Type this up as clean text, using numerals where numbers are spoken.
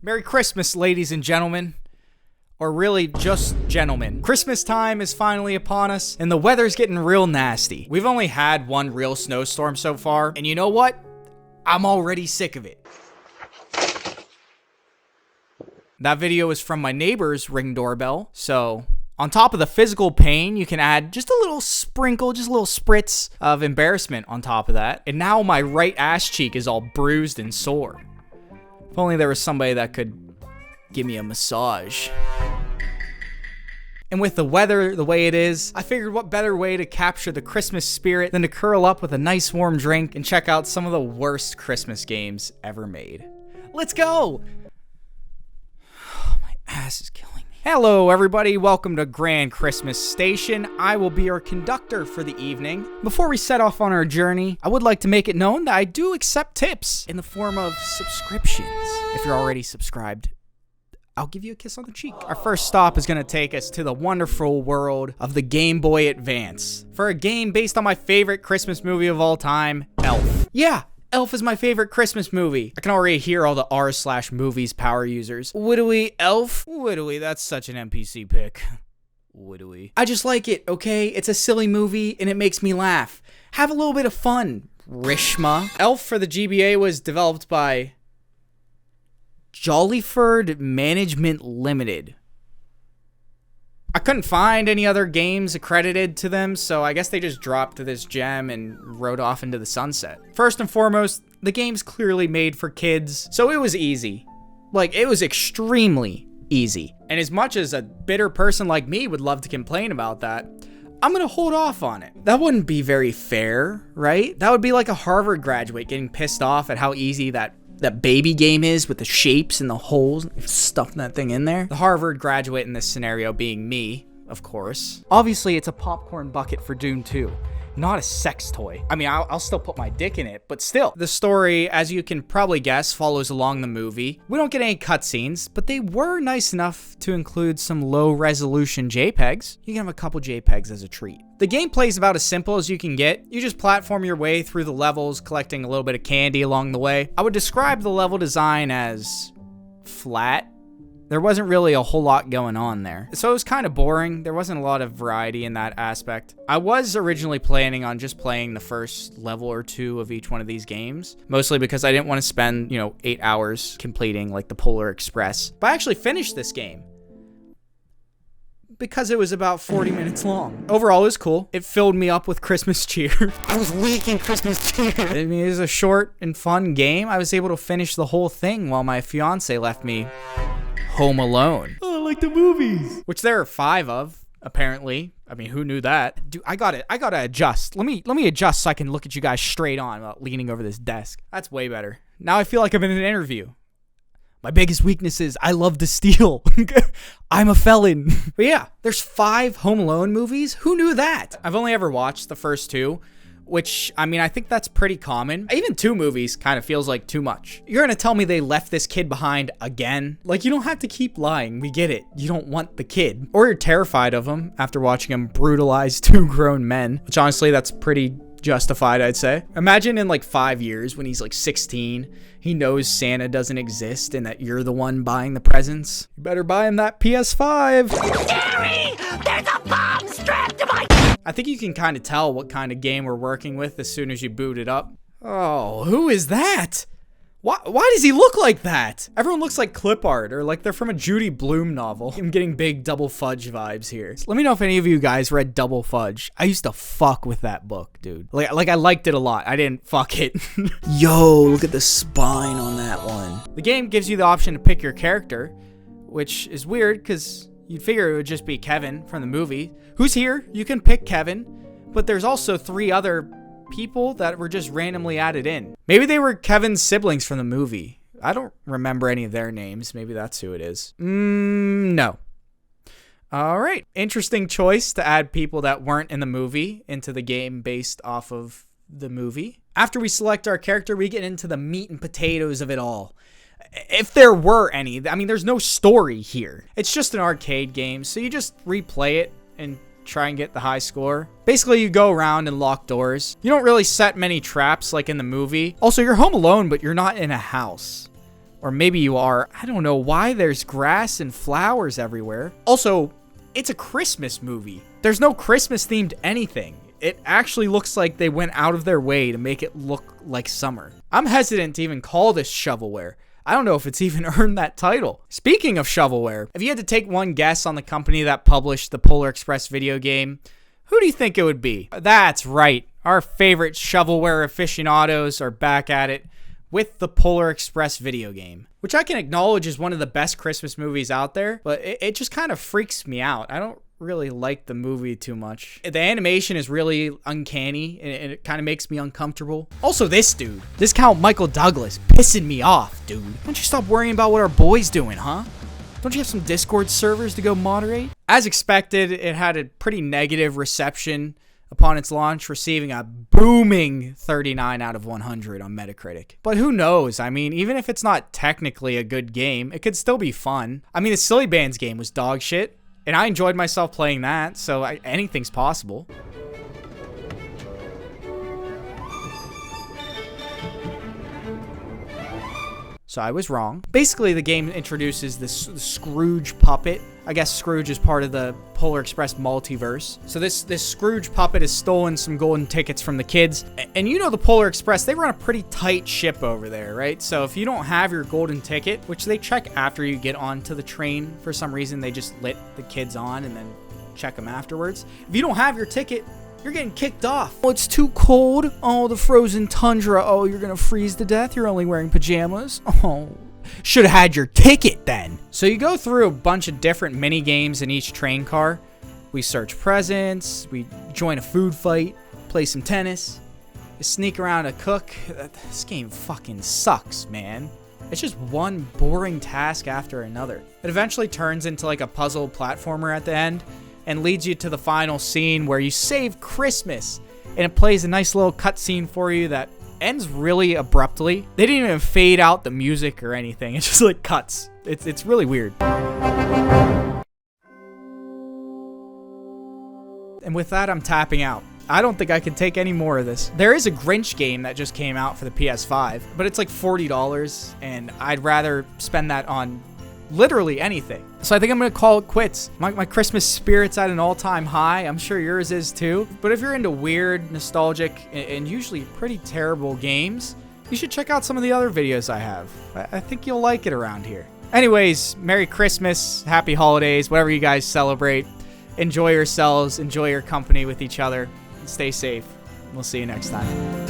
Merry Christmas, ladies and gentlemen. Or really, just gentlemen. Christmas time is finally upon us, and the weather's getting real nasty. We've only had one real snowstorm so far, and you know what? I'm already sick of it. That video is from my neighbor's Ring doorbell, so on top of the physical pain, you can add just a little sprinkle, just a little spritz of embarrassment on top of that. And now my right ass cheek is all bruised and sore. If only there was somebody that could give me a massage. And with the weather the way it is, I figured what better way to capture the Christmas spirit than to curl up with a nice warm drink and check out some of the worst Christmas games ever made. Let's go! My ass is killing me. Hello everybody, welcome to Grand Christmas Station. I will be your conductor for the evening. Before we set off on our journey, I would like to make it known that I do accept tips in the form of subscriptions. If you're already subscribed, I'll give you a kiss on the cheek. Our first stop is going to take us to the wonderful world of the Game Boy Advance for a game based on my favorite Christmas movie of all time, Elf. Yeah, Elf is my favorite Christmas movie. I can already hear all the r/movies power users. Widowy Elf? Widowy, that's such an NPC pick. Widowy. I just like it, okay? It's a silly movie and it makes me laugh. Have a little bit of fun, Rishma. Elf for the GBA was developed by Jollyford Management Limited. I couldn't find any other games accredited to them, so I guess they just dropped this gem and rode off into the sunset. First and foremost, the game's clearly made for kids, so it was easy. Like, it was extremely easy. And as much as a bitter person like me would love to complain about that, I'm gonna hold off on it. That wouldn't be very fair, right? That would be like a Harvard graduate getting pissed off at how easy that baby game is with the shapes and the holes, stuffing that thing in there. The Harvard graduate in this scenario being me, of course. Obviously, it's a popcorn bucket for Doom 2, not a sex toy. I mean, I'll still put my dick in it, but still. The story, as you can probably guess, follows along the movie. We don't get any cutscenes, but they were nice enough to include some low-resolution JPEGs. You can have a couple JPEGs as a treat. The gameplay is about as simple as you can get. You just platform your way through the levels, collecting a little bit of candy along the way. I would describe the level design as flat. There wasn't really a whole lot going on there. So it was kind of boring. There wasn't a lot of variety in that aspect. I was originally planning on just playing the first level or two of each one of these games, mostly because I didn't want to spend, 8 hours completing like the Polar Express. But I actually finished this game because it was about 40 minutes long. Overall, it was cool. It filled me up with Christmas cheer. I was leaking Christmas cheer. I mean, it was a short and fun game. I was able to finish the whole thing while my fiance left me home alone. Oh, I like the movies. Which there are 5 of, apparently. I mean, who knew that? Dude, I gotta adjust. Let me adjust so I can look at you guys straight on without leaning over this desk. That's way better. Now I feel like I'm in an interview. My biggest weakness is I love to steal. I'm a felon. But yeah, there's 5 Home Alone movies. Who knew that? I've only ever watched the first 2, which, I mean, I think that's pretty common. Even 2 movies kind of feels like too much. You're gonna tell me they left this kid behind again? Like, you don't have to keep lying. We get it. You don't want the kid. Or you're terrified of him after watching him brutalize 2 grown men, which honestly, that's pretty justified, I'd say. Imagine in like 5 years when he's like 16, he knows Santa doesn't exist and that you're the one buying the presents. You better buy him that PS5. Gary, there's a bomb strapped to my... I think you can kind of tell what kind of game we're working with as soon as you boot it up. Oh, who is that? Why does he look like that? Everyone looks like clip art or like they're from a Judy Blume novel. I'm getting big Double Fudge vibes here. So let me know if any of you guys read Double Fudge. I used to fuck with that book, dude. Like I liked it a lot. I didn't fuck it. Yo, look at the spine on that one. The game gives you the option to pick your character, which is weird because you'd figure it would just be Kevin from the movie. Who's here? You can pick Kevin, but there's also 3 other people that were just randomly added in. Maybe they were Kevin's siblings from the movie. I don't remember any of their names. Maybe that's who it is. No. All right. Interesting choice to add people that weren't in the movie into the game based off of the movie. After we select our character, we get into the meat and potatoes of it all. If there were any. I mean, there's no story here. It's just an arcade game, so you just replay it and try and get the high score. Basically, you go around and lock doors. You don't really set many traps like in the movie. Also, you're home alone, but you're not in a house. Or maybe you are. I don't know why there's grass and flowers everywhere. Also, it's a Christmas movie. There's no Christmas themed anything. It actually looks like they went out of their way to make it look like summer. I'm hesitant to even call this shovelware. I don't know if it's even earned that title. Speaking of shovelware, if you had to take one guess on the company that published the Polar Express video game, who do you think it would be? That's right. Our favorite shovelware aficionados are back at it with the Polar Express video game, which I can acknowledge is one of the best Christmas movies out there, but it just kind of freaks me out. I don't really like the movie too much. The animation is really uncanny and it kind of makes me uncomfortable. Also, this dude, this Count Michael Douglas, pissing me off, dude. Don't you stop worrying about what our boy's doing, huh? Don't you have some Discord servers to go moderate? As expected, it had a pretty negative reception upon its launch, receiving a booming 39 out of 100 on Metacritic. But who knows? I mean, even if it's not technically a good game, it could still be fun. I mean, the Silly Bands game was dog shit, and I enjoyed myself playing that, so anything's possible. So I was wrong. Basically, the game introduces this Scrooge puppet. I guess Scrooge is part of the Polar Express multiverse. So this Scrooge puppet has stolen some golden tickets from the kids. And you know the Polar Express, they run a pretty tight ship over there, right? So if you don't have your golden ticket, which they check after you get onto the train, for some reason they just let the kids on and then check them afterwards. If you don't have your ticket, you're getting kicked off. Oh, it's too cold. Oh, the frozen tundra. Oh, you're gonna freeze to death. You're only wearing pajamas. Oh, should have had your ticket then. So you go through a bunch of different mini games in each train car. We search presents. We join a food fight. Play some tennis. You sneak around a cook. This game fucking sucks, man. It's just one boring task after another. It eventually turns into like a puzzle platformer at the end, and leads you to the final scene where you save Christmas. And it plays a nice little cutscene for you that ends really abruptly. They didn't even fade out the music or anything. It's just like cuts. It's really weird. And with that, I'm tapping out. I don't think I can take any more of this. There is a Grinch game that just came out for the PS5, but it's like $40, and I'd rather spend that on literally anything. So I think I'm gonna call it quits. My Christmas spirit's at an all-time high. I'm sure yours is too. But if you're into weird, nostalgic, and usually pretty terrible games, you should check out some of the other videos I have. I think you'll like it around here. Anyways, Merry Christmas, Happy Holidays, whatever you guys celebrate. Enjoy yourselves, enjoy your company with each other, and stay safe. We'll see you next time.